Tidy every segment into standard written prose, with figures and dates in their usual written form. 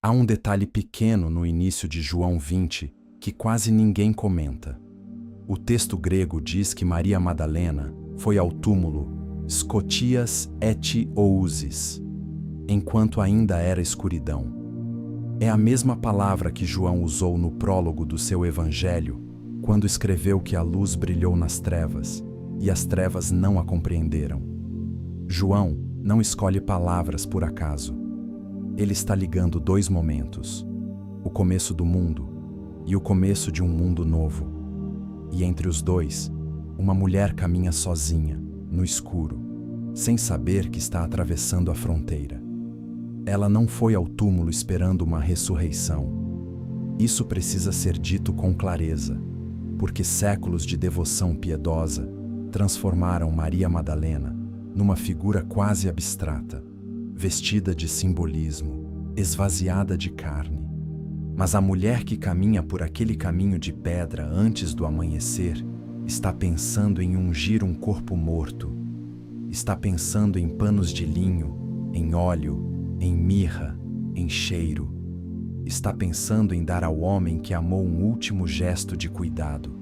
Há um detalhe pequeno no início de João 20 que quase ninguém comenta. O texto grego diz que Maria Madalena foi ao túmulo Scotias et ousis, enquanto ainda era escuridão. É a mesma palavra que João usou no prólogo do seu evangelho, quando escreveu que a luz brilhou nas trevas, e as trevas não a compreenderam. João não escolhe palavras por acaso. Ele está ligando dois momentos: o começo do mundo e o começo de um mundo novo. E entre os dois, uma mulher caminha sozinha, no escuro, sem saber que está atravessando a fronteira. Ela não foi ao túmulo esperando uma ressurreição. Isso precisa ser dito com clareza, porque séculos de devoção piedosa transformaram Maria Madalena numa figura quase abstrata, vestida de simbolismo, esvaziada de carne. Mas a mulher que caminha por aquele caminho de pedra antes do amanhecer está pensando em ungir um corpo morto, está pensando em panos de linho, em óleo, em mirra, em cheiro. Está pensando em dar ao homem que amou um último gesto de cuidado.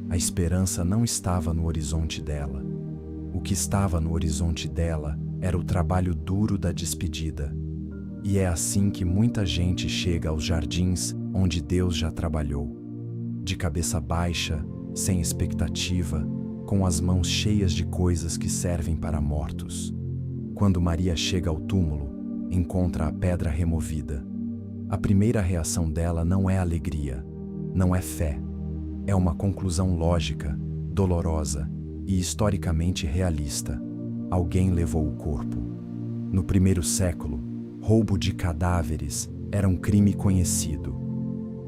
A esperança não estava no horizonte dela. O que estava no horizonte dela era o trabalho duro da despedida. E é assim que muita gente chega aos jardins onde Deus já trabalhou. De cabeça baixa, sem expectativa, com as mãos cheias de coisas que servem para mortos. Quando Maria chega ao túmulo, encontra a pedra removida. A primeira reação dela não é alegria, não é fé. É uma conclusão lógica, dolorosa e historicamente realista. Alguém levou o corpo. No primeiro século, roubo de cadáveres era um crime conhecido.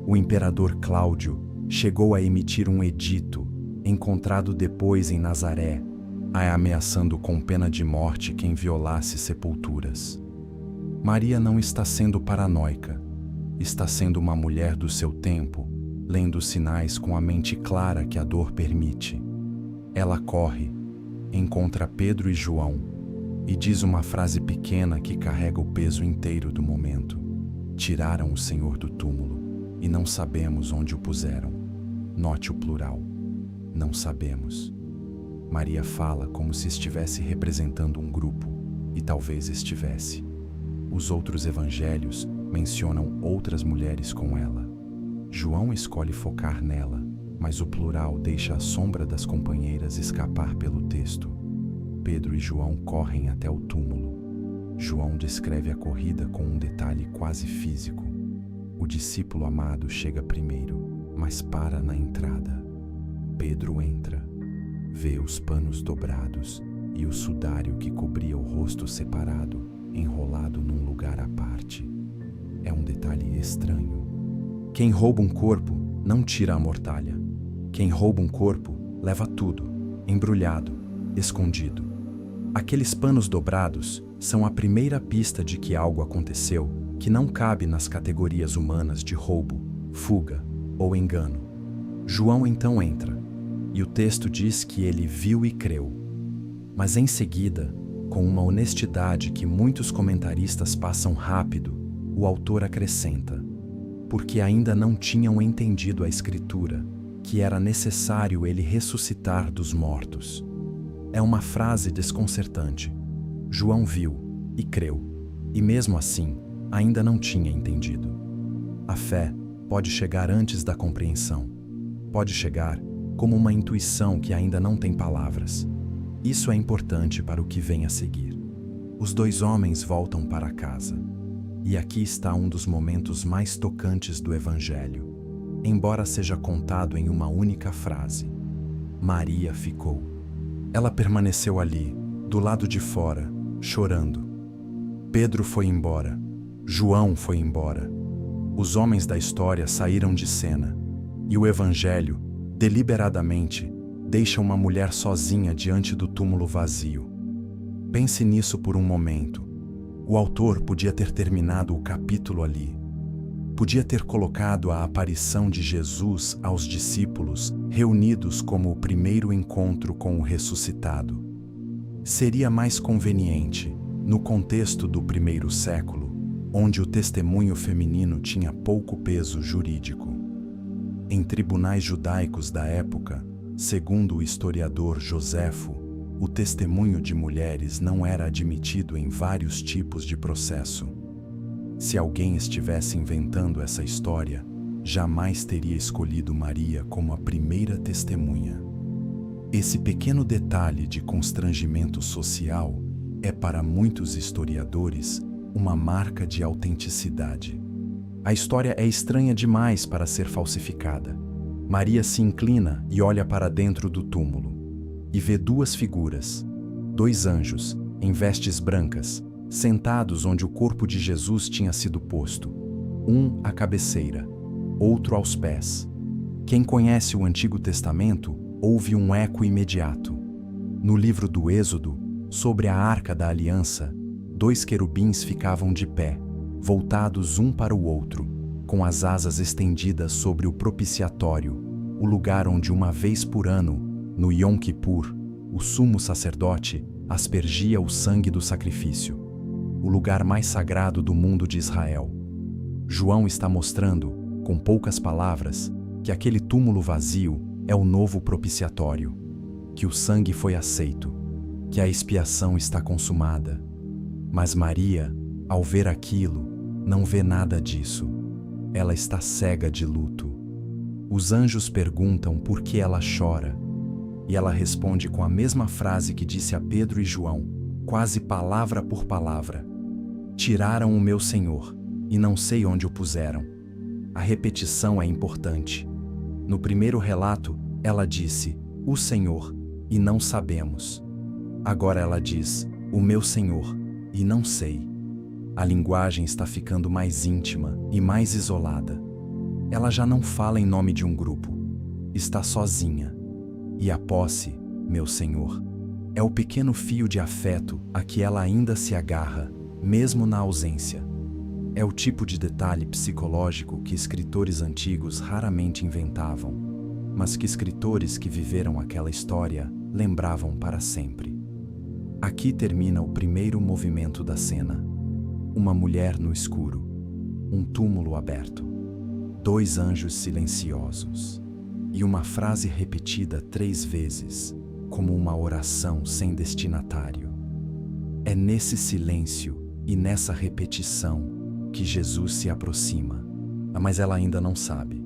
O imperador Cláudio chegou a emitir um edito, encontrado depois em Nazaré, ameaçando com pena de morte quem violasse sepulturas. Maria não está sendo paranoica, está sendo uma mulher do seu tempo, lendo os sinais com a mente clara que a dor permite. Ela corre, encontra Pedro e João e diz uma frase pequena que carrega o peso inteiro do momento. Tiraram o Senhor do túmulo e não sabemos onde o puseram. Note o plural. Não sabemos. Maria fala como se estivesse representando um grupo, e talvez estivesse. Os outros evangelhos mencionam outras mulheres com ela. João escolhe focar nela, mas o plural deixa a sombra das companheiras escapar pelo texto. Pedro e João correm até o túmulo. João descreve a corrida com um detalhe quase físico. O discípulo amado chega primeiro, mas para na entrada. Pedro entra, vê os panos dobrados e o sudário que cobria o rosto separado, enrolado num lugar à parte. É um detalhe estranho. Quem rouba um corpo não tira a mortalha. Quem rouba um corpo leva tudo, embrulhado, escondido. Aqueles panos dobrados são a primeira pista de que algo aconteceu que não cabe nas categorias humanas de roubo, fuga ou engano. João então entra, e o texto diz que ele viu e creu. Mas em seguida, com uma honestidade que muitos comentaristas passam rápido, o autor acrescenta: porque ainda não tinham entendido a Escritura, que era necessário ele ressuscitar dos mortos. É uma frase desconcertante. João viu e creu, e mesmo assim, ainda não tinha entendido. A fé pode chegar antes da compreensão. Pode chegar como uma intuição que ainda não tem palavras. Isso é importante para o que vem a seguir. Os dois homens voltam para casa. E aqui está um dos momentos mais tocantes do Evangelho, embora seja contado em uma única frase. Maria ficou. Ela permaneceu ali, do lado de fora, chorando. Pedro foi embora. João foi embora. Os homens da história saíram de cena. E o Evangelho, deliberadamente, deixa uma mulher sozinha diante do túmulo vazio. Pense nisso por um momento. O autor podia ter terminado o capítulo ali. Podia ter colocado a aparição de Jesus aos discípulos reunidos como o primeiro encontro com o ressuscitado. Seria mais conveniente, no contexto do primeiro século, onde o testemunho feminino tinha pouco peso jurídico. Em tribunais judaicos da época, segundo o historiador Joséfo, o testemunho de mulheres não era admitido em vários tipos de processo. Se alguém estivesse inventando essa história, jamais teria escolhido Maria como a primeira testemunha. Esse pequeno detalhe de constrangimento social é, para muitos historiadores, uma marca de autenticidade. A história é estranha demais para ser falsificada. Maria se inclina e olha para dentro do túmulo e vê duas figuras, dois anjos, em vestes brancas, sentados onde o corpo de Jesus tinha sido posto, um à cabeceira, outro aos pés. Quem conhece o Antigo Testamento ouve um eco imediato. No livro do Êxodo, sobre a Arca da Aliança, dois querubins ficavam de pé, voltados um para o outro, com as asas estendidas sobre o propiciatório, o lugar onde uma vez por ano, no Yom Kippur, o sumo sacerdote aspergia o sangue do sacrifício, o lugar mais sagrado do mundo de Israel. João está mostrando, com poucas palavras, que aquele túmulo vazio é o novo propiciatório, que o sangue foi aceito, que a expiação está consumada. Mas Maria, ao ver aquilo, não vê nada disso. Ela está cega de luto. Os anjos perguntam por que ela chora, e ela responde com a mesma frase que disse a Pedro e João, quase palavra por palavra: "Tiraram o meu Senhor, e não sei onde o puseram." A repetição é importante. No primeiro relato, ela disse, "O Senhor", e não sabemos. Agora ela diz, "O meu Senhor", e não sei. A linguagem está ficando mais íntima e mais isolada. Ela já não fala em nome de um grupo. Está sozinha. E a posse, meu Senhor, é o pequeno fio de afeto a que ela ainda se agarra, mesmo na ausência. É o tipo de detalhe psicológico que escritores antigos raramente inventavam, mas que escritores que viveram aquela história lembravam para sempre. Aqui termina o primeiro movimento da cena. Uma mulher no escuro, um túmulo aberto, dois anjos silenciosos e uma frase repetida 3 vezes, como uma oração sem destinatário. É nesse silêncio e nessa repetição que Jesus se aproxima, mas ela ainda não sabe.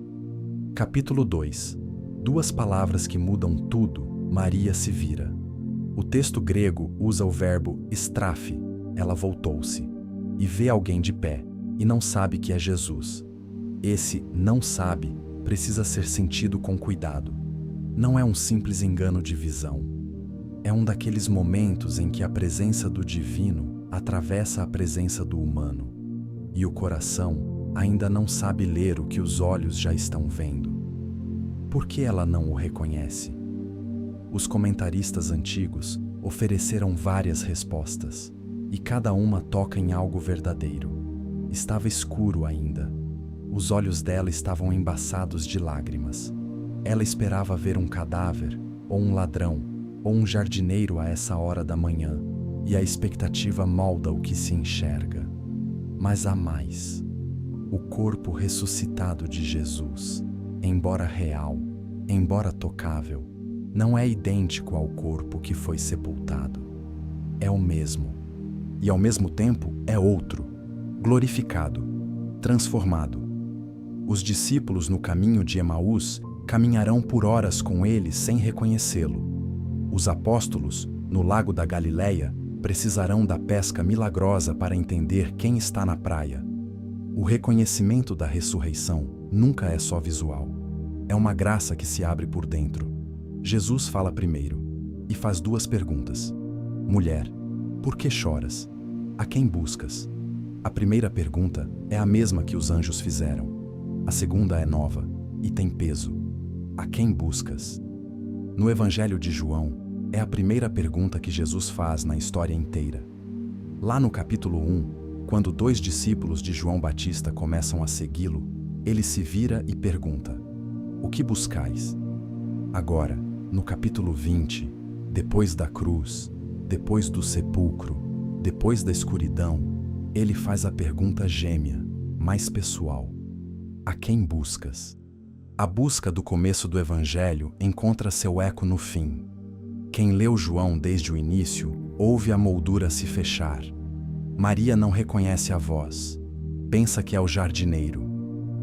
Capítulo 2. 2 palavras que mudam tudo. Maria se vira. O texto grego usa o verbo estrafe, ela voltou-se, e vê alguém de pé, e não sabe que é Jesus. Esse "não sabe" precisa ser sentido com cuidado. Não é um simples engano de visão. É um daqueles momentos em que a presença do divino atravessa a presença do humano, e o coração ainda não sabe ler o que os olhos já estão vendo. Por que ela não o reconhece? Os comentaristas antigos ofereceram várias respostas, e cada uma toca em algo verdadeiro. Estava escuro ainda. Os olhos dela estavam embaçados de lágrimas. Ela esperava ver um cadáver, ou um ladrão, ou um jardineiro a essa hora da manhã, e a expectativa molda o que se enxerga. Mas há mais. O corpo ressuscitado de Jesus, embora real, embora tocável, não é idêntico ao corpo que foi sepultado. É o mesmo. E ao mesmo tempo é outro, glorificado, transformado. Os discípulos no caminho de Emaús caminharão por horas com ele sem reconhecê-lo. Os apóstolos, no lago da Galileia, precisarão da pesca milagrosa para entender quem está na praia. O reconhecimento da ressurreição nunca é só visual. É uma graça que se abre por dentro. Jesus fala primeiro e faz 2 perguntas. Mulher, por que choras? A quem buscas? A primeira pergunta é a mesma que os anjos fizeram. A segunda é nova e tem peso. A quem buscas? No Evangelho de João, é a primeira pergunta que Jesus faz na história inteira. Lá no capítulo 1, quando 2 discípulos de João Batista começam a segui-lo, ele se vira e pergunta: "O que buscais?" Agora, no capítulo 20, depois da cruz, depois do sepulcro, depois da escuridão, Ele faz a pergunta gêmea, mais pessoal: a quem buscas? A busca do começo do Evangelho encontra seu eco no fim. Quem leu João desde o início ouve a moldura se fechar. Maria não reconhece a voz. Pensa que é o jardineiro.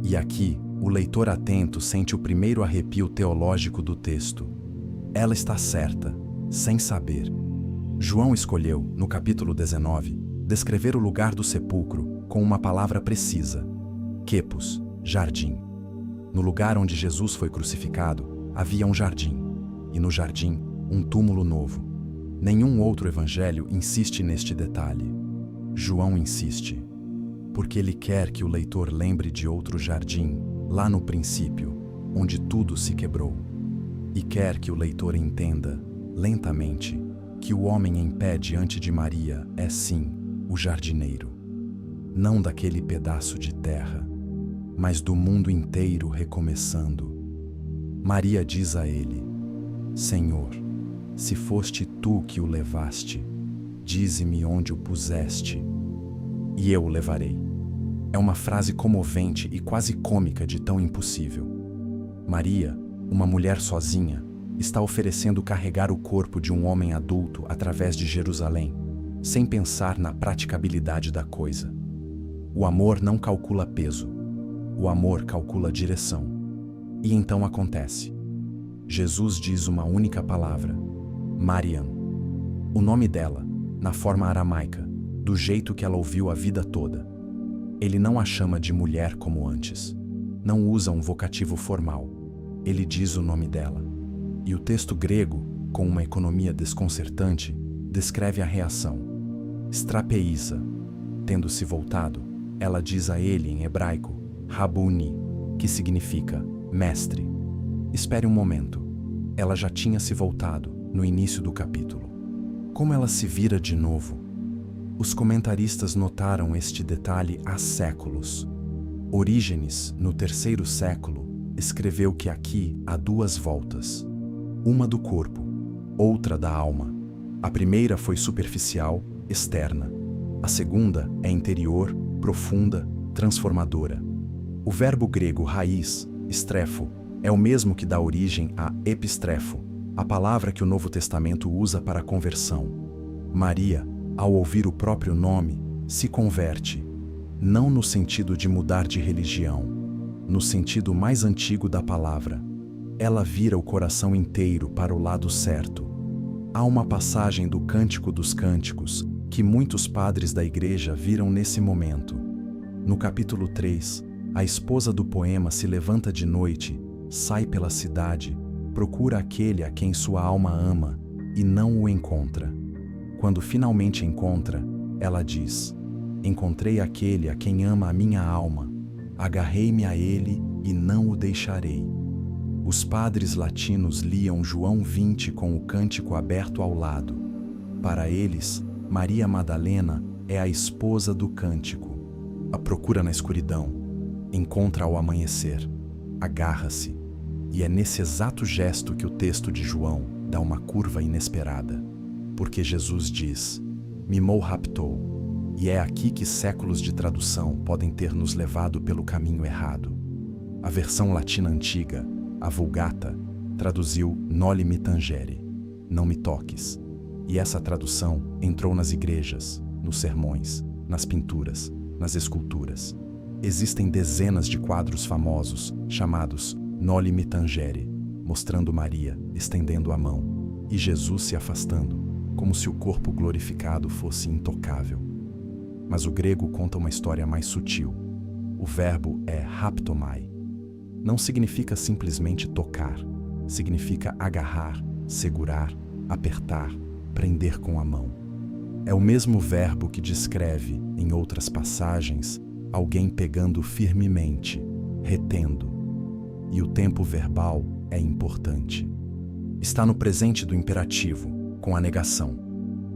E aqui, o leitor atento sente o primeiro arrepio teológico do texto. Ela está certa, sem saber. João escolheu, no capítulo 19, descrever o lugar do sepulcro com uma palavra precisa: quepos, jardim. No lugar onde Jesus foi crucificado, havia um jardim, e no jardim, um túmulo novo. Nenhum outro evangelho insiste neste detalhe. João insiste, porque ele quer que o leitor lembre de outro jardim, lá no princípio, onde tudo se quebrou. E quer que o leitor entenda, lentamente, que o homem em pé diante de Maria é sim o jardineiro. Não daquele pedaço de terra, mas do mundo inteiro recomeçando. Maria diz a ele: Senhor, se foste tu que o levaste, dize-me onde o puseste, e eu o levarei. É uma frase comovente e quase cômica de tão impossível. Maria, uma mulher sozinha, está oferecendo carregar o corpo de um homem adulto através de Jerusalém, sem pensar na praticabilidade da coisa. O amor não calcula peso, o amor calcula direção. E então acontece. Jesus diz uma única palavra: Mariam. O nome dela, na forma aramaica, do jeito que ela ouviu a vida toda. Ele não a chama de mulher como antes. Não usa um vocativo formal. Ele diz o nome dela. E o texto grego, com uma economia desconcertante, descreve a reação. Strapeísa. Tendo-se voltado, ela diz a ele em hebraico, Rabuni, que significa mestre. Espere um momento. Ela já tinha se voltado no início do capítulo. Como ela se vira de novo? Os comentaristas notaram este detalhe há séculos. Orígenes, no 3º século, escreveu que aqui há duas voltas. Uma do corpo, outra da alma. A primeira foi superficial, externa. A segunda é interior, profunda, transformadora. O verbo grego raiz, strefo, é o mesmo que dá origem a epistrefo, a palavra que o Novo Testamento usa para a conversão. Maria, ao ouvir o próprio nome, se converte, não no sentido de mudar de religião, no sentido mais antigo da palavra. Ela vira o coração inteiro para o lado certo. Há uma passagem do Cântico dos Cânticos que muitos padres da igreja viram nesse momento. No capítulo 3, a esposa do poema se levanta de noite, sai pela cidade, procura aquele a quem sua alma ama e não o encontra. Quando finalmente encontra, ela diz: Encontrei aquele a quem ama a minha alma, agarrei-me a ele e não o deixarei. Os padres latinos liam João 20 com o cântico aberto ao lado. Para eles, Maria Madalena é a esposa do cântico. A procura na escuridão, encontra ao amanhecer, agarra-se. E é nesse exato gesto que o texto de João dá uma curva inesperada. Porque Jesus diz: Mimou raptou. E é aqui que séculos de tradução podem ter nos levado pelo caminho errado. A versão latina antiga, a Vulgata, traduziu Noli me tangere, não me toques. E essa tradução entrou nas igrejas, nos sermões, nas pinturas, nas esculturas. Existem dezenas de quadros famosos chamados Noli me tangere, mostrando Maria estendendo a mão e Jesus se afastando, como se o corpo glorificado fosse intocável. Mas o grego conta uma história mais sutil. O verbo é haptomai. Não significa simplesmente tocar, significa agarrar, segurar, apertar, prender com a mão. É o mesmo verbo que descreve, em outras passagens, alguém pegando firmemente, retendo. E o tempo verbal é importante. Está no presente do imperativo, com a negação.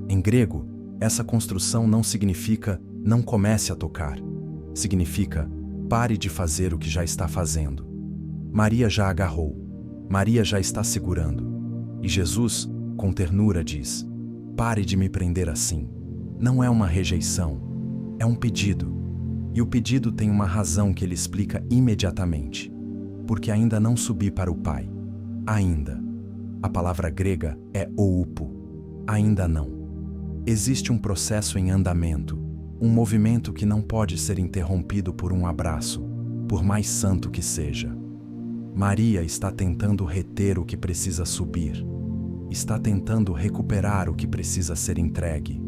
Em grego, essa construção não significa não comece a tocar. Significa pare de fazer o que já está fazendo. Maria já agarrou. Maria já está segurando. E Jesus, com ternura, diz: pare de me prender assim. Não é uma rejeição. É um pedido. E o pedido tem uma razão que ele explica imediatamente. Porque ainda não subi para o Pai. Ainda. A palavra grega é oupo. Ainda não. Existe um processo em andamento, um movimento que não pode ser interrompido por um abraço, por mais santo que seja. Maria está tentando reter o que precisa subir. Está tentando recuperar o que precisa ser entregue.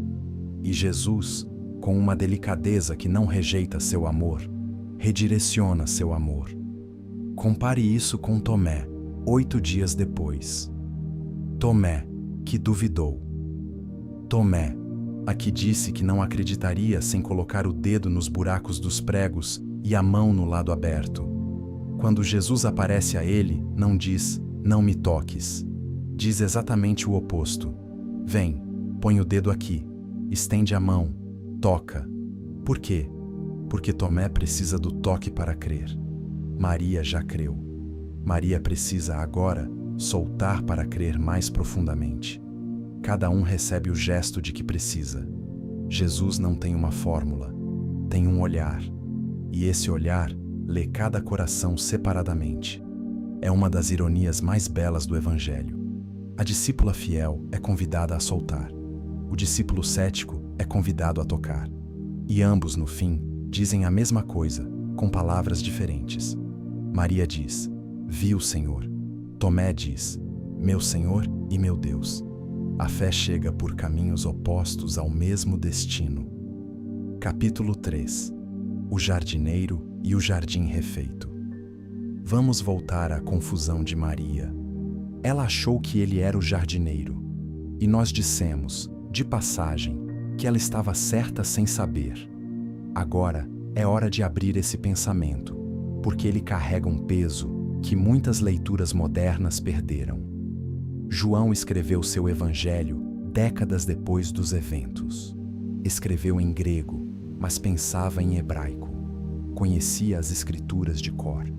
E Jesus, com uma delicadeza que não rejeita seu amor, redireciona seu amor. Compare isso com Tomé, 8 dias depois. Tomé, que duvidou. Tomé, a que disse que não acreditaria sem colocar o dedo nos buracos dos pregos e a mão no lado aberto. Quando Jesus aparece a ele, não diz, não me toques. Diz exatamente o oposto. Vem, põe o dedo aqui, estende a mão, toca. Por quê? Porque Tomé precisa do toque para crer. Maria já creu. Maria precisa agora soltar para crer mais profundamente. Cada um recebe o gesto de que precisa. Jesus não tem uma fórmula, tem um olhar. E esse olhar lê cada coração separadamente. É uma das ironias mais belas do Evangelho. A discípula fiel é convidada a soltar. O discípulo cético é convidado a tocar. E ambos, no fim, dizem a mesma coisa, com palavras diferentes. Maria diz, vi o Senhor. Tomé diz, meu Senhor e meu Deus. A fé chega por caminhos opostos ao mesmo destino. Capítulo 3. O jardineiro e o jardim refeito. Vamos voltar à confusão de Maria. Ela achou que ele era o jardineiro. E nós dissemos, de passagem, que ela estava certa sem saber. Agora é hora de abrir esse pensamento, porque ele carrega um peso que muitas leituras modernas perderam. João escreveu seu evangelho décadas depois dos eventos. Escreveu em grego, mas pensava em hebraico. Conhecia as escrituras de cor.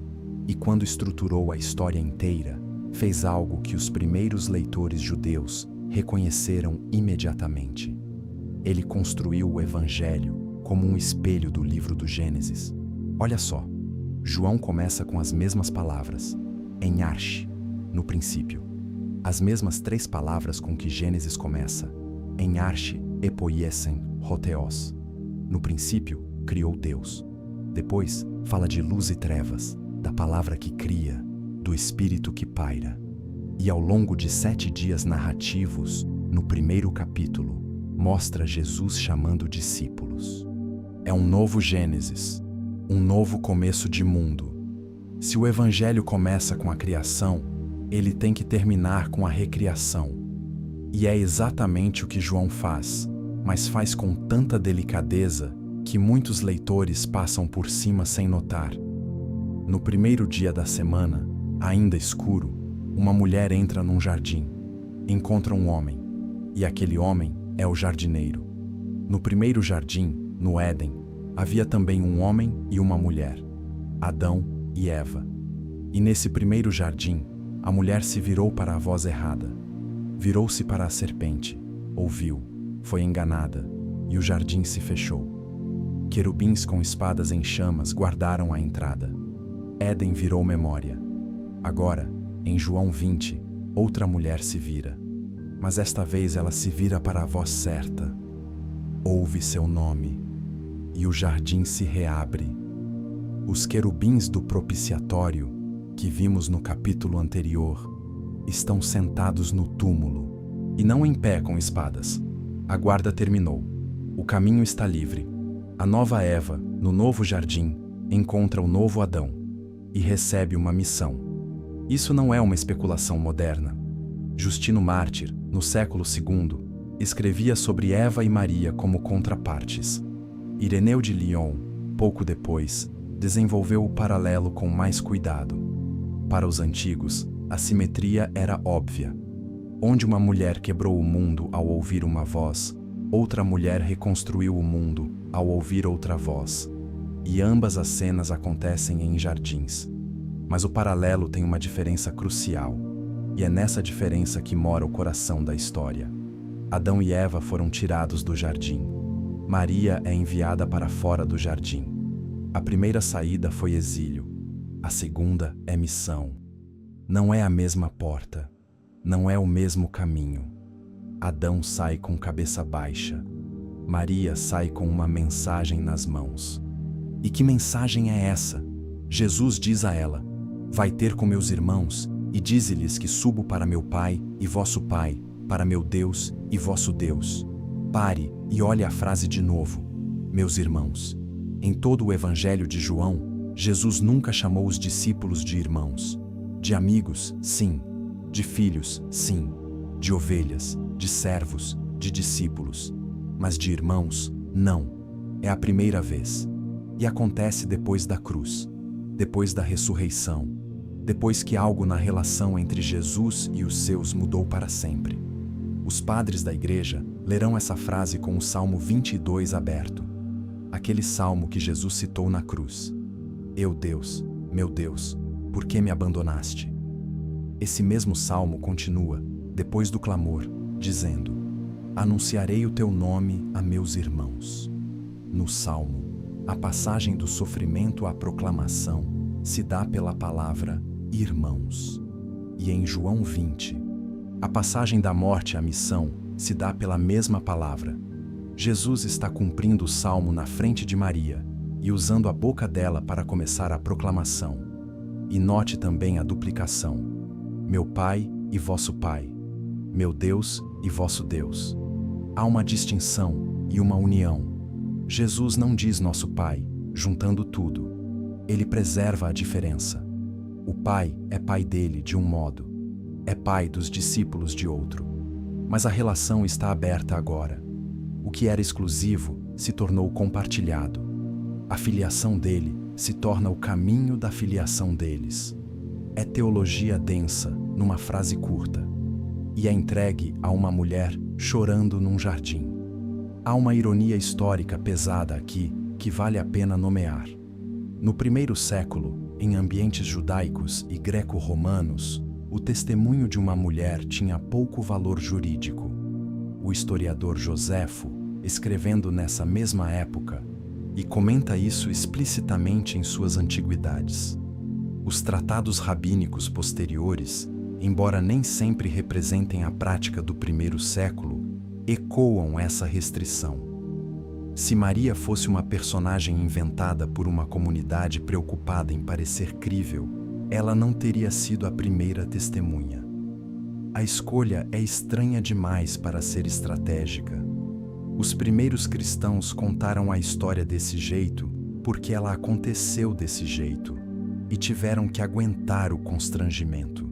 E quando estruturou a história inteira, fez algo que os primeiros leitores judeus reconheceram imediatamente. Ele construiu o evangelho como um espelho do livro do Gênesis. Olha só, João começa com as mesmas palavras, em arche, no princípio. As mesmas 3 palavras com que Gênesis começa, em arche, epoiesen, hoteos. No princípio, criou Deus. Depois, fala de luz e trevas, da palavra que cria, do espírito que paira. E ao longo de 7 dias narrativos, no primeiro capítulo, mostra Jesus chamando discípulos. É um novo Gênesis, um novo começo de mundo. Se o evangelho começa com a criação, ele tem que terminar com a recriação. E é exatamente o que João faz, mas faz com tanta delicadeza que muitos leitores passam por cima sem notar. No primeiro dia da semana, ainda escuro, uma mulher entra num jardim, encontra um homem, e aquele homem é o jardineiro. No primeiro jardim, no Éden, havia também um homem e uma mulher, Adão e Eva. E nesse primeiro jardim, a mulher se virou para a voz errada. Virou-se para a serpente, ouviu, foi enganada, e o jardim se fechou. Querubins com espadas em chamas guardaram a entrada. Éden virou memória. Agora, em João 20, outra mulher se vira. Mas esta vez ela se vira para a voz certa. Ouve seu nome, e o jardim se reabre. Os querubins do propiciatório, que vimos no capítulo anterior, estão sentados no túmulo, e não em pé com espadas. A guarda terminou. O caminho está livre. A nova Eva, no novo jardim, encontra o novo Adão e recebe uma missão. Isso não é uma especulação moderna. Justino Mártir, no século II, escrevia sobre Eva e Maria como contrapartes. Ireneu de Lyon, pouco depois, desenvolveu o paralelo com mais cuidado. Para os antigos, a simetria era óbvia. Onde uma mulher quebrou o mundo ao ouvir uma voz, outra mulher reconstruiu o mundo ao ouvir outra voz. E ambas as cenas acontecem em jardins. Mas o paralelo tem uma diferença crucial, e é nessa diferença que mora o coração da história. Adão e Eva foram tirados do jardim, Maria é enviada para fora do jardim. A primeira saída foi exílio. A segunda é missão. Não é a mesma porta. Não é o mesmo caminho. Adão sai com cabeça baixa. Maria sai com uma mensagem nas mãos. E que mensagem é essa? Jesus diz a ela: vai ter com meus irmãos, e dize-lhes que subo para meu Pai e vosso Pai, para meu Deus e vosso Deus. Pare e olhe a frase de novo. Meus irmãos. Em todo o Evangelho de João, Jesus nunca chamou os discípulos de irmãos. De amigos, sim. De filhos, sim. De ovelhas, de servos, de discípulos. Mas de irmãos, não. É a primeira vez. E acontece depois da cruz, depois da ressurreição, depois que algo na relação entre Jesus e os seus mudou para sempre. Os padres da igreja lerão essa frase com o Salmo 22 aberto. Aquele salmo que Jesus citou na cruz. Eu, Deus, meu Deus, por que me abandonaste? Esse mesmo salmo continua, depois do clamor, dizendo: anunciarei o teu nome a meus irmãos. No salmo, a passagem do sofrimento à proclamação se dá pela palavra irmãos. E em João 20, a passagem da morte à missão se dá pela mesma palavra. Jesus está cumprindo o salmo na frente de Maria e usando a boca dela para começar a proclamação. E note também a duplicação: meu Pai e vosso Pai, meu Deus e vosso Deus. Há uma distinção e uma união. Jesus não diz nosso Pai, juntando tudo. Ele preserva a diferença. O Pai é Pai dele de um modo, é Pai dos discípulos de outro. Mas a relação está aberta agora. O que era exclusivo se tornou compartilhado. A filiação dele se torna o caminho da filiação deles. É teologia densa, numa frase curta. E é entregue a uma mulher chorando num jardim. Há uma ironia histórica pesada aqui que vale a pena nomear. No primeiro século, em ambientes judaicos e greco-romanos, o testemunho de uma mulher tinha pouco valor jurídico. O historiador Joséfo, escrevendo nessa mesma época, e comenta isso explicitamente em suas antiguidades. Os tratados rabínicos posteriores, embora nem sempre representem a prática do primeiro século, ecoam essa restrição. Se Maria fosse uma personagem inventada por uma comunidade preocupada em parecer crível, ela não teria sido a primeira testemunha. A escolha é estranha demais para ser estratégica. Os primeiros cristãos contaram a história desse jeito porque ela aconteceu desse jeito e tiveram que aguentar o constrangimento.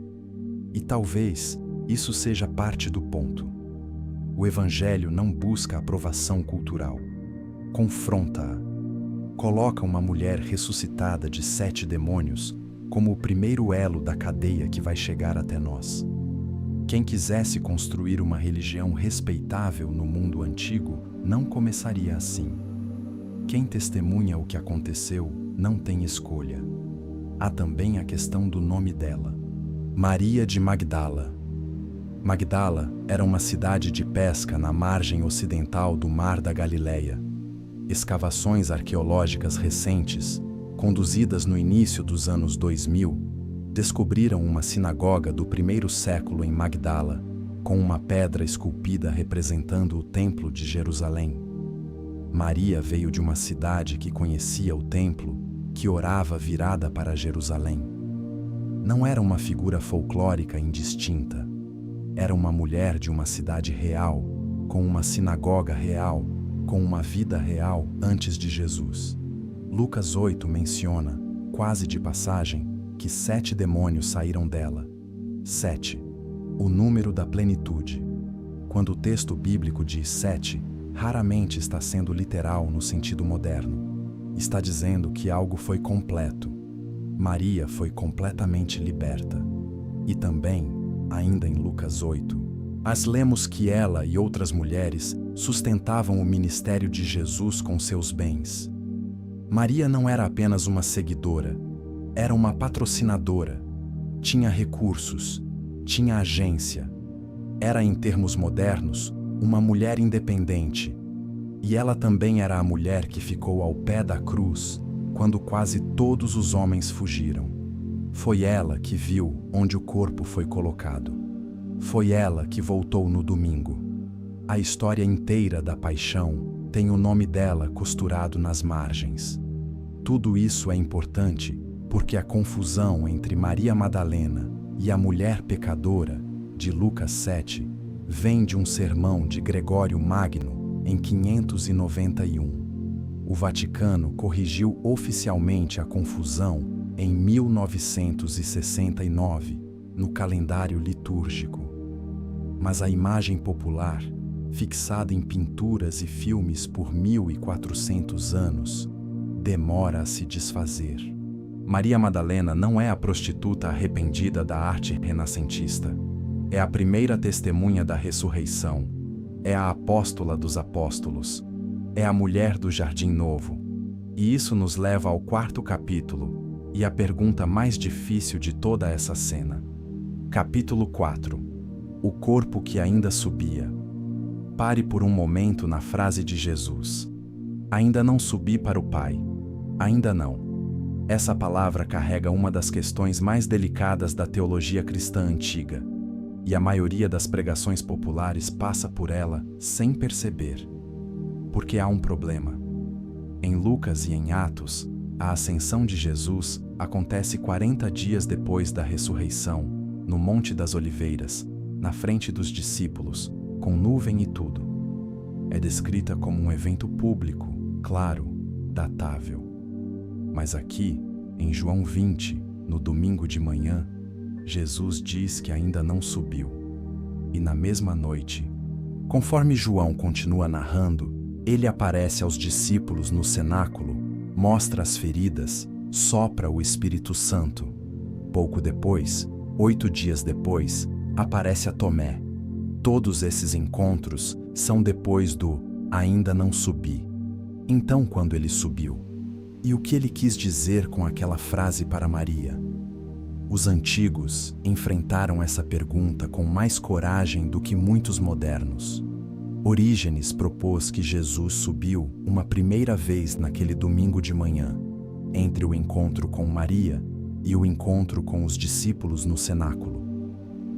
E talvez isso seja parte do ponto. O Evangelho não busca aprovação cultural. Confronta-a. Coloca uma mulher ressuscitada de 7 demônios como o primeiro elo da cadeia que vai chegar até nós. Quem quisesse construir uma religião respeitável no mundo antigo não começaria assim. Quem testemunha o que aconteceu não tem escolha. Há também a questão do nome dela. Maria de Magdala. Magdala era uma cidade de pesca na margem ocidental do Mar da Galileia. Escavações arqueológicas recentes, conduzidas no início dos anos 2000, descobriram uma sinagoga do primeiro século em Magdala, com uma pedra esculpida representando o Templo de Jerusalém. Maria veio de uma cidade que conhecia o templo, que orava virada para Jerusalém. Não era uma figura folclórica indistinta. Era uma mulher de uma cidade real, com uma sinagoga real, com uma vida real antes de Jesus. Lucas 8 menciona, quase de passagem, que 7 demônios saíram dela. 7. O número da plenitude. Quando o texto bíblico diz 7, raramente está sendo literal no sentido moderno. Está dizendo que algo foi completo. Maria foi completamente liberta. E também, ainda em Lucas 8, as lemos que ela e outras mulheres sustentavam o ministério de Jesus com seus bens. Maria não era apenas uma seguidora, era uma patrocinadora. Tinha recursos, tinha agência. Era, em termos modernos, uma mulher independente. E ela também era a mulher que ficou ao pé da cruz quando quase todos os homens fugiram. Foi ela que viu onde o corpo foi colocado. Foi ela que voltou no domingo. A história inteira da paixão tem o nome dela costurado nas margens. Tudo isso é importante porque a confusão entre Maria Madalena e a mulher pecadora, de Lucas 7, vem de um sermão de Gregório Magno em 591. O Vaticano corrigiu oficialmente a confusão em 1969, no calendário litúrgico. Mas a imagem popular, fixada em pinturas e filmes por 1400 anos, demora a se desfazer. Maria Madalena não é a prostituta arrependida da arte renascentista. É a primeira testemunha da ressurreição. É a apóstola dos apóstolos. É a mulher do Jardim Novo. E isso nos leva ao 4º capítulo e à pergunta mais difícil de toda essa cena. Capítulo 4. O corpo que ainda subia. Pare por um momento na frase de Jesus. Ainda não subi para o Pai. Ainda não. Essa palavra carrega uma das questões mais delicadas da teologia cristã antiga, e a maioria das pregações populares passa por ela sem perceber. Porque há um problema. Em Lucas e em Atos, a ascensão de Jesus acontece 40 dias depois da ressurreição, no Monte das Oliveiras, na frente dos discípulos, com nuvem e tudo. É descrita como um evento público, claro, datável. Mas aqui, em João 20, no domingo de manhã, Jesus diz que ainda não subiu. E na mesma noite, conforme João continua narrando, ele aparece aos discípulos no cenáculo, mostra as feridas, sopra o Espírito Santo. Pouco depois, 8 dias depois, aparece a Tomé. Todos esses encontros são depois do ainda não subi. Então, quando ele subiu? E o que ele quis dizer com aquela frase para Maria? Os antigos enfrentaram essa pergunta com mais coragem do que muitos modernos. Orígenes propôs que Jesus subiu uma primeira vez naquele domingo de manhã, entre o encontro com Maria e o encontro com os discípulos no cenáculo.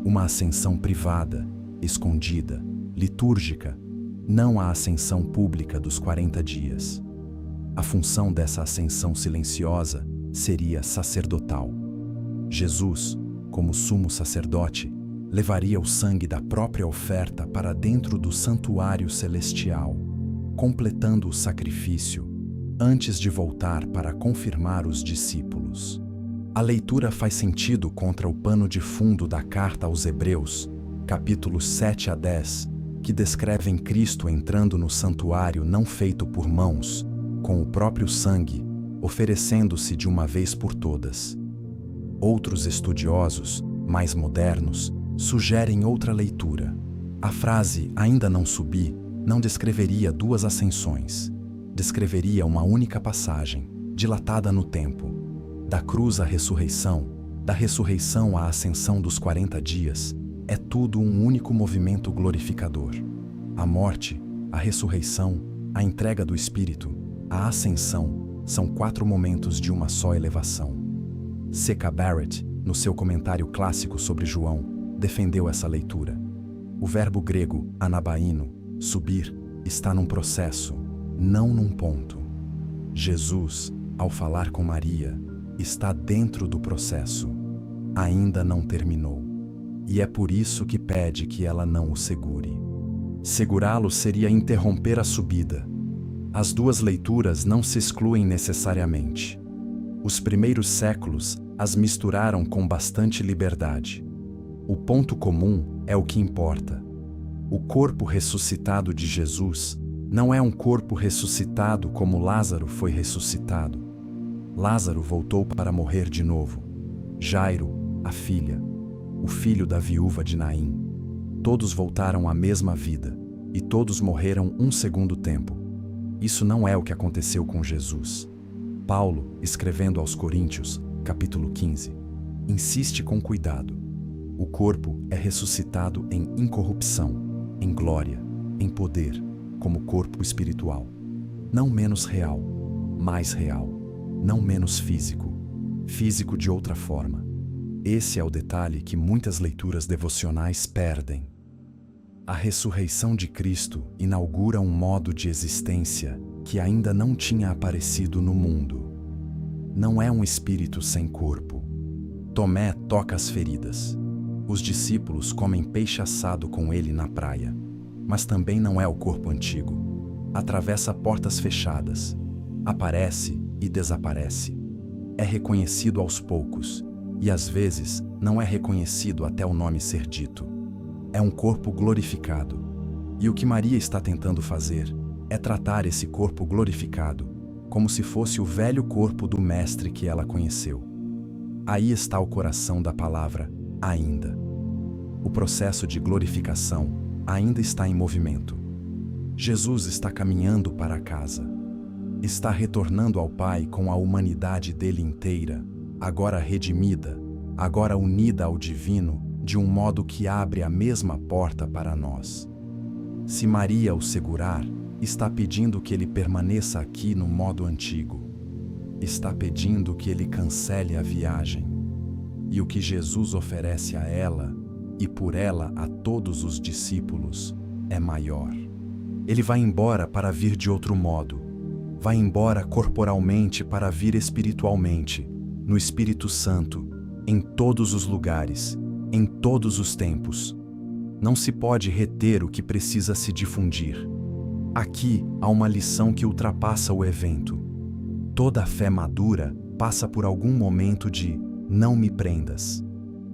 Uma ascensão privada, escondida, litúrgica, não a ascensão pública dos 40 dias. A função dessa ascensão silenciosa seria sacerdotal. Jesus, como sumo sacerdote, levaria o sangue da própria oferta para dentro do santuário celestial, completando o sacrifício, antes de voltar para confirmar os discípulos. A leitura faz sentido contra o pano de fundo da carta aos Hebreus, capítulos 7 a 10, que descrevem Cristo entrando no santuário não feito por mãos, com o próprio sangue, oferecendo-se de uma vez por todas. Outros estudiosos, mais modernos, sugerem outra leitura. A frase "ainda não subi" não descreveria duas ascensões. Descreveria uma única passagem, dilatada no tempo. Da cruz à ressurreição, da ressurreição à ascensão dos 40 dias, é tudo um único movimento glorificador. A morte, a ressurreição, a entrega do Espírito, a ascensão são 4 momentos de uma só elevação. C.K. Barrett, no seu comentário clássico sobre João, defendeu essa leitura. O verbo grego anabaino, subir, está num processo, não num ponto. Jesus, ao falar com Maria, está dentro do processo. Ainda não terminou. E é por isso que pede que ela não o segure. Segurá-lo seria interromper a subida. As duas leituras não se excluem necessariamente. Os primeiros séculos as misturaram com bastante liberdade. O ponto comum é o que importa. O corpo ressuscitado de Jesus não é um corpo ressuscitado como Lázaro foi ressuscitado. Lázaro voltou para morrer de novo. Jairo, a filha, o filho da viúva de Naim. Todos voltaram à mesma vida, e todos morreram um segundo tempo. Isso não é o que aconteceu com Jesus. Paulo, escrevendo aos Coríntios, capítulo 15, insiste com cuidado. O corpo é ressuscitado em incorrupção, em glória, em poder, como corpo espiritual. Não menos real, mais real. Não menos físico, físico de outra forma. Esse é o detalhe que muitas leituras devocionais perdem. A ressurreição de Cristo inaugura um modo de existência que ainda não tinha aparecido no mundo. Não é um espírito sem corpo. Tomé toca as feridas. Os discípulos comem peixe assado com ele na praia. Mas também não é o corpo antigo. Atravessa portas fechadas. Aparece e desaparece. É reconhecido aos poucos, e às vezes não é reconhecido até o nome ser dito. É um corpo glorificado. E o que Maria está tentando fazer é tratar esse corpo glorificado como se fosse o velho corpo do Mestre que ela conheceu. Aí está o coração da palavra ainda. O processo de glorificação ainda está em movimento. Jesus está caminhando para casa. Está retornando ao Pai com a humanidade dele inteira, agora redimida, agora unida ao divino, de um modo que abre a mesma porta para nós. Se Maria o segurar, está pedindo que ele permaneça aqui no modo antigo. Está pedindo que ele cancele a viagem. E o que Jesus oferece a ela, e por ela a todos os discípulos, é maior. Ele vai embora para vir de outro modo. Vai embora corporalmente para vir espiritualmente, no Espírito Santo, em todos os lugares, em todos os tempos. Não se pode reter o que precisa se difundir. Aqui há uma lição que ultrapassa o evento. Toda a fé madura passa por algum momento de não me prendas.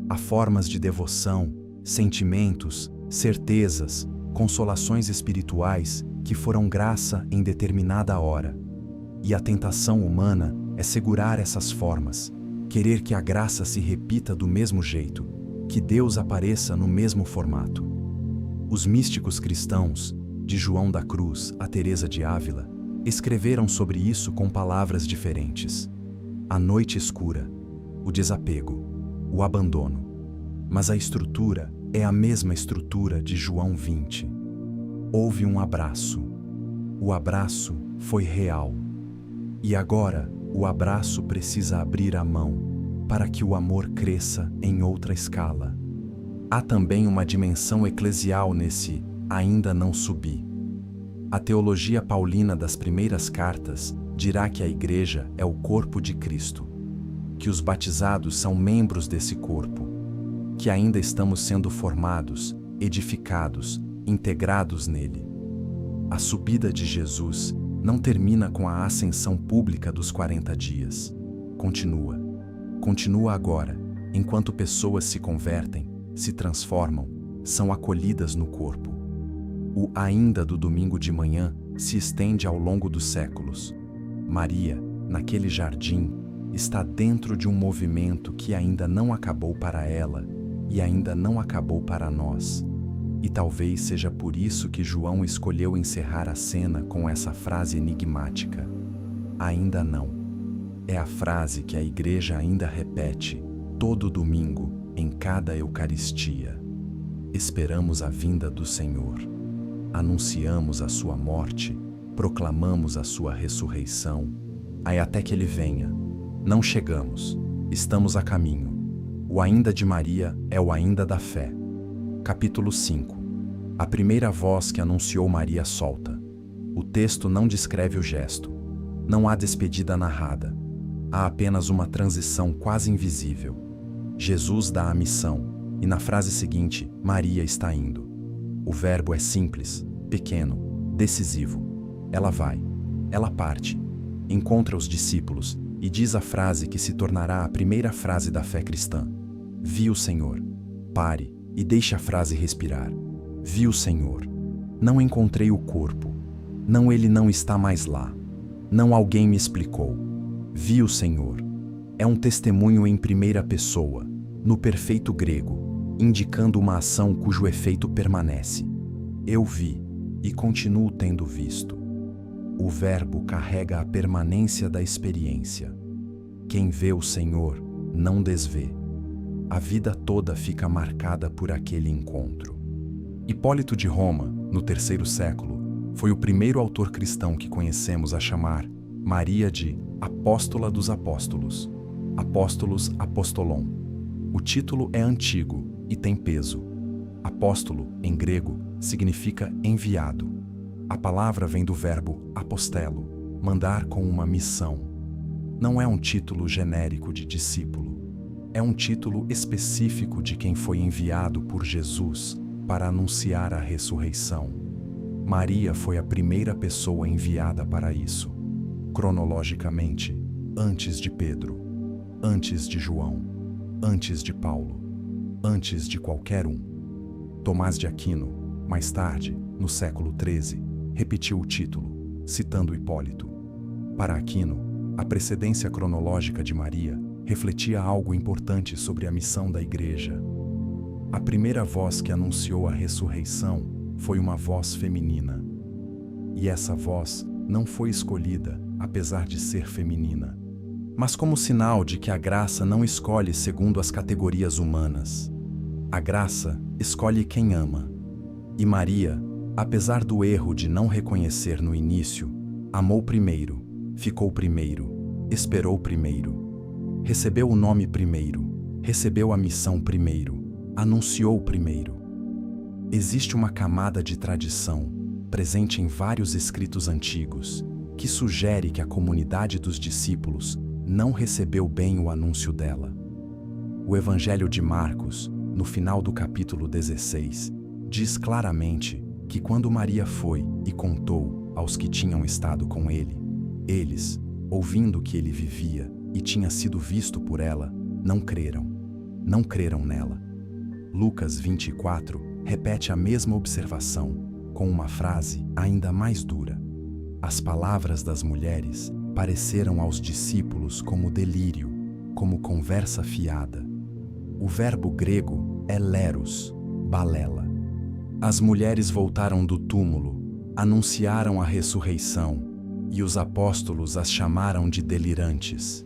Há formas de devoção, sentimentos, certezas, consolações espirituais que foram graça em determinada hora. E a tentação humana é segurar essas formas, querer que a graça se repita do mesmo jeito, que Deus apareça no mesmo formato. Os místicos cristãos, de João da Cruz a Teresa de Ávila, escreveram sobre isso com palavras diferentes. A noite escura, o desapego, o abandono. Mas a estrutura é a mesma estrutura de João 20. Houve um abraço. O abraço foi real. E agora, o abraço precisa abrir a mão para que o amor cresça em outra escala. Há também uma dimensão eclesial nesse ainda não subi. A teologia paulina das primeiras cartas dirá que a igreja é o corpo de Cristo, que os batizados são membros desse corpo, que ainda estamos sendo formados, edificados, integrados nele. A subida de Jesus não termina com a ascensão pública dos 40 dias. Continua. Continua agora, enquanto pessoas se convertem, se transformam, são acolhidas no corpo. O ainda do domingo de manhã se estende ao longo dos séculos. Maria, naquele jardim, está dentro de um movimento que ainda não acabou para ela e ainda não acabou para nós. E talvez seja por isso que João escolheu encerrar a cena com essa frase enigmática. Ainda não. É a frase que a igreja ainda repete todo domingo em cada Eucaristia. Esperamos a vinda do Senhor. Anunciamos a sua morte, proclamamos a sua ressurreição, aí até que ele venha. Não chegamos, estamos a caminho. O ainda de Maria é o ainda da fé. Capítulo 5. A primeira voz que anunciou Maria solta. O texto não descreve o gesto. Não há despedida narrada. Há apenas uma transição quase invisível. Jesus dá a missão, e na frase seguinte, Maria está indo. O verbo é simples, pequeno, decisivo. Ela vai, ela parte, encontra os discípulos e diz a frase que se tornará a primeira frase da fé cristã. Vi o Senhor. Pare e deixe a frase respirar. Vi o Senhor. Não encontrei o corpo. Não, ele não está mais lá. Não, alguém me explicou. Vi o Senhor. É um testemunho em primeira pessoa, no perfeito grego, indicando uma ação cujo efeito permanece. Eu vi e continuo tendo visto. O verbo carrega a permanência da experiência. Quem vê o Senhor não desvê. A vida toda fica marcada por aquele encontro. Hipólito de Roma, no 3º século, Foi o primeiro autor cristão que conhecemos a chamar Maria de Apóstola dos Apóstolos, Apóstolos Apostolon. O título é antigo e tem peso. Apóstolo, em grego, significa enviado. A palavra vem do verbo apostelo, mandar com uma missão. Não é um título genérico de discípulo. É um título específico de quem foi enviado por Jesus para anunciar a ressurreição. Maria foi a primeira pessoa enviada para isso. Cronologicamente, antes de Pedro, antes de João, antes de Paulo, antes de qualquer um. Tomás de Aquino, mais tarde, no século XIII, repetiu o título, citando Hipólito. Para Aquino, a precedência cronológica de Maria refletia algo importante sobre a missão da Igreja. A primeira voz que anunciou a ressurreição foi uma voz feminina. E essa voz não foi escolhida, apesar de ser feminina, mas como sinal de que a graça não escolhe segundo as categorias humanas. A graça escolhe quem ama. E Maria, apesar do erro de não reconhecer no início, amou primeiro, ficou primeiro, esperou primeiro, recebeu o nome primeiro, recebeu a missão primeiro, anunciou primeiro. Existe uma camada de tradição, presente em vários escritos antigos, que sugere que a comunidade dos discípulos não recebeu bem o anúncio dela. O Evangelho de Marcos, no final do capítulo 16, diz claramente que quando Maria foi e contou aos que tinham estado com ele, eles, ouvindo que ele vivia e tinha sido visto por ela, não creram nela. Lucas 24 repete a mesma observação, com uma frase ainda mais dura. As palavras das mulheres pareceram aos discípulos como delírio, como conversa fiada. O verbo grego é leros, balela. As mulheres voltaram do túmulo, anunciaram a ressurreição, e os apóstolos as chamaram de delirantes.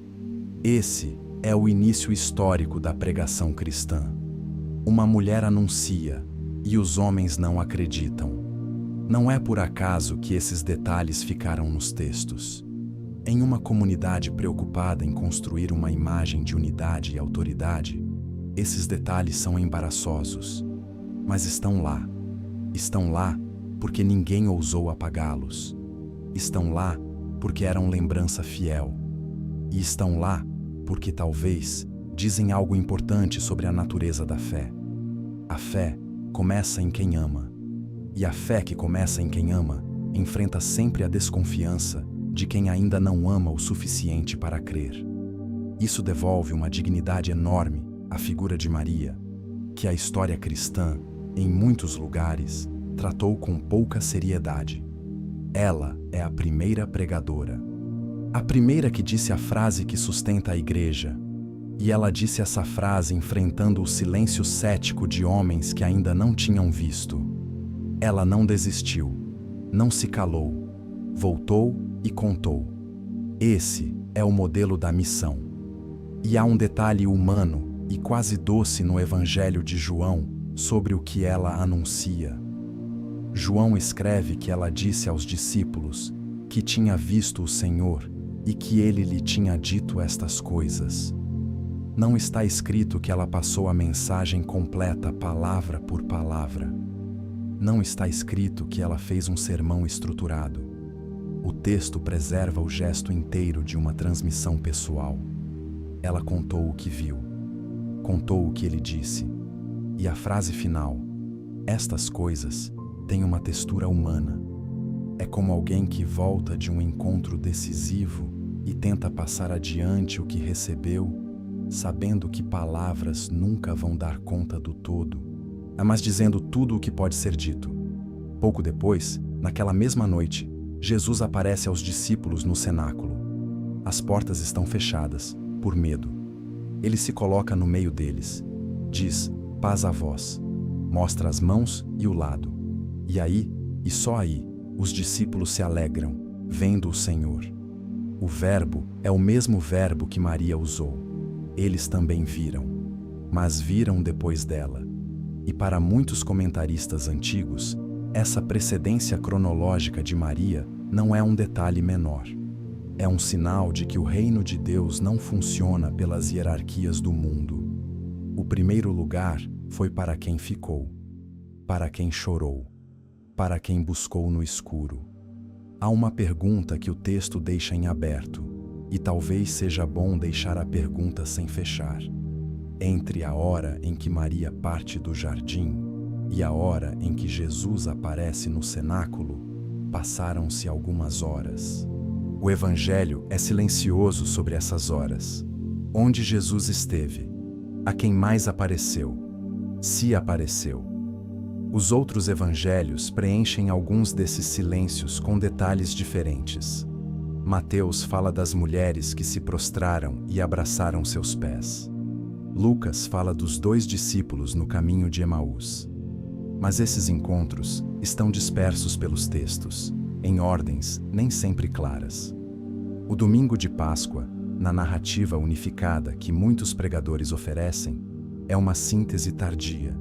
Esse é o início histórico da pregação cristã. Uma mulher anuncia, e os homens não acreditam. Não é por acaso que esses detalhes ficaram nos textos. Em uma comunidade preocupada em construir uma imagem de unidade e autoridade, esses detalhes são embaraçosos. Mas estão lá. Estão lá porque ninguém ousou apagá-los. Estão lá porque eram lembrança fiel. E estão lá porque talvez dizem algo importante sobre a natureza da fé. A fé começa em quem ama. E a fé que começa em quem ama enfrenta sempre a desconfiança de quem ainda não ama o suficiente para crer. Isso devolve uma dignidade enorme à figura de Maria, que a história cristã, em muitos lugares, tratou com pouca seriedade. Ela é a primeira pregadora. A primeira que disse a frase que sustenta a Igreja. E ela disse essa frase enfrentando o silêncio cético de homens que ainda não tinham visto. Ela não desistiu, não se calou, voltou e contou. Esse é o modelo da missão. E há um detalhe humano e quase doce no Evangelho de João sobre o que ela anuncia. João escreve que ela disse aos discípulos que tinha visto o Senhor e que ele lhe tinha dito estas coisas. Não está escrito que ela passou a mensagem completa palavra por palavra. Não está escrito que ela fez um sermão estruturado. O texto preserva o gesto inteiro de uma transmissão pessoal. Ela contou o que viu, contou o que ele disse, e a frase final, estas coisas, tem uma textura humana. É como alguém que volta de um encontro decisivo e tenta passar adiante o que recebeu, sabendo que palavras nunca vão dar conta do todo, mas dizendo tudo o que pode ser dito. Pouco depois, naquela mesma noite, Jesus aparece aos discípulos no cenáculo. As portas estão fechadas, por medo. Ele se coloca no meio deles. Diz, paz a vós. Mostra as mãos e o lado. E aí, e só aí, os discípulos se alegram, vendo o Senhor. O verbo é o mesmo verbo que Maria usou. Eles também viram, mas viram depois dela. E para muitos comentaristas antigos, Essa precedência cronológica de Maria não é um detalhe menor. É um sinal de que o reino de Deus não funciona pelas hierarquias do mundo. O primeiro lugar foi para quem ficou, para quem chorou, para quem buscou no escuro. Há uma pergunta que o texto deixa em aberto, e talvez seja bom deixar a pergunta sem fechar. Entre a hora em que Maria parte do jardim e a hora em que Jesus aparece no cenáculo, passaram-se algumas horas. O Evangelho é silencioso sobre essas horas. Onde Jesus esteve? A quem mais apareceu? Se apareceu. Os outros evangelhos preenchem alguns desses silêncios com detalhes diferentes. Mateus fala das mulheres que se prostraram e abraçaram seus pés. Lucas fala dos 2 discípulos no caminho de Emaús. Mas esses encontros estão dispersos pelos textos, em ordens nem sempre claras. O domingo de Páscoa, na narrativa unificada que muitos pregadores oferecem, é uma síntese tardia.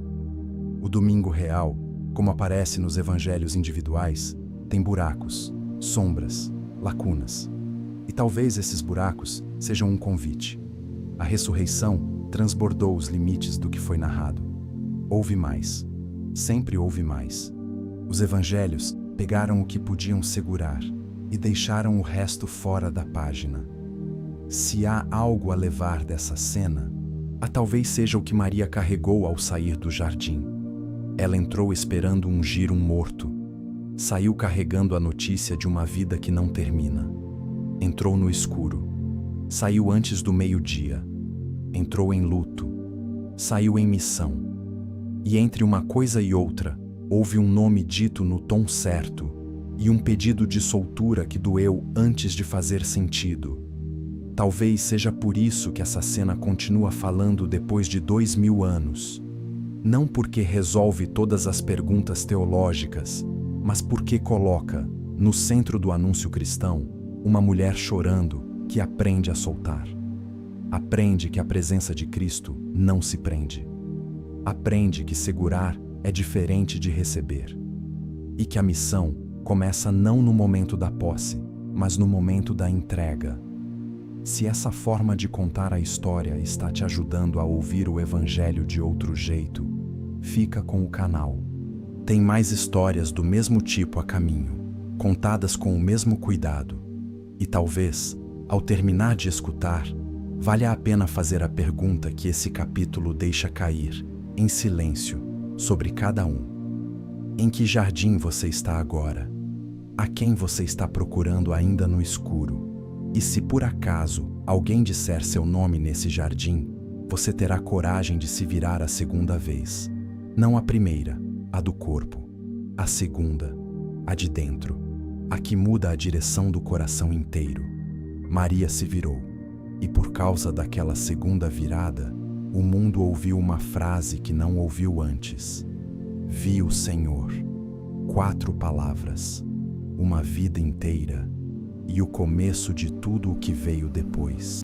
O domingo real, como aparece nos evangelhos individuais, tem buracos, sombras, lacunas. E talvez esses buracos sejam um convite. A ressurreição transbordou os limites do que foi narrado. Houve mais. Sempre houve mais. Os evangelhos pegaram o que podiam segurar e deixaram o resto fora da página. Se há algo a levar dessa cena, talvez seja o que Maria carregou ao sair do jardim. Ela entrou esperando ungir um morto. Saiu carregando a notícia de uma vida que não termina. Entrou no escuro. Saiu antes do meio-dia. Entrou em luto. Saiu em missão. E entre uma coisa e outra, houve um nome dito no tom certo e um pedido de soltura que doeu antes de fazer sentido. Talvez seja por isso que essa cena continua falando depois de 2000 anos. Não porque resolve todas as perguntas teológicas, mas porque coloca, no centro do anúncio cristão, uma mulher chorando que aprende a soltar. Aprende que a presença de Cristo não se prende. Aprende que segurar é diferente de receber. E que a missão começa não no momento da posse, mas no momento da entrega. Se essa forma de contar a história está te ajudando a ouvir o Evangelho de outro jeito, fica com o canal. Tem mais histórias do mesmo tipo a caminho, contadas com o mesmo cuidado. E talvez, ao terminar de escutar, valha a pena fazer a pergunta que esse capítulo deixa cair, em silêncio, sobre cada um. Em que jardim você está agora? A quem você está procurando ainda no escuro? E se por acaso alguém disser seu nome nesse jardim, você terá coragem de se virar a segunda vez. Não a primeira, a do corpo. A segunda, a de dentro. A que muda a direção do coração inteiro. Maria se virou. E por causa daquela segunda virada, o mundo ouviu uma frase que não ouviu antes. Vi o Senhor. 4 palavras. Uma vida inteira. E o começo de tudo o que veio depois.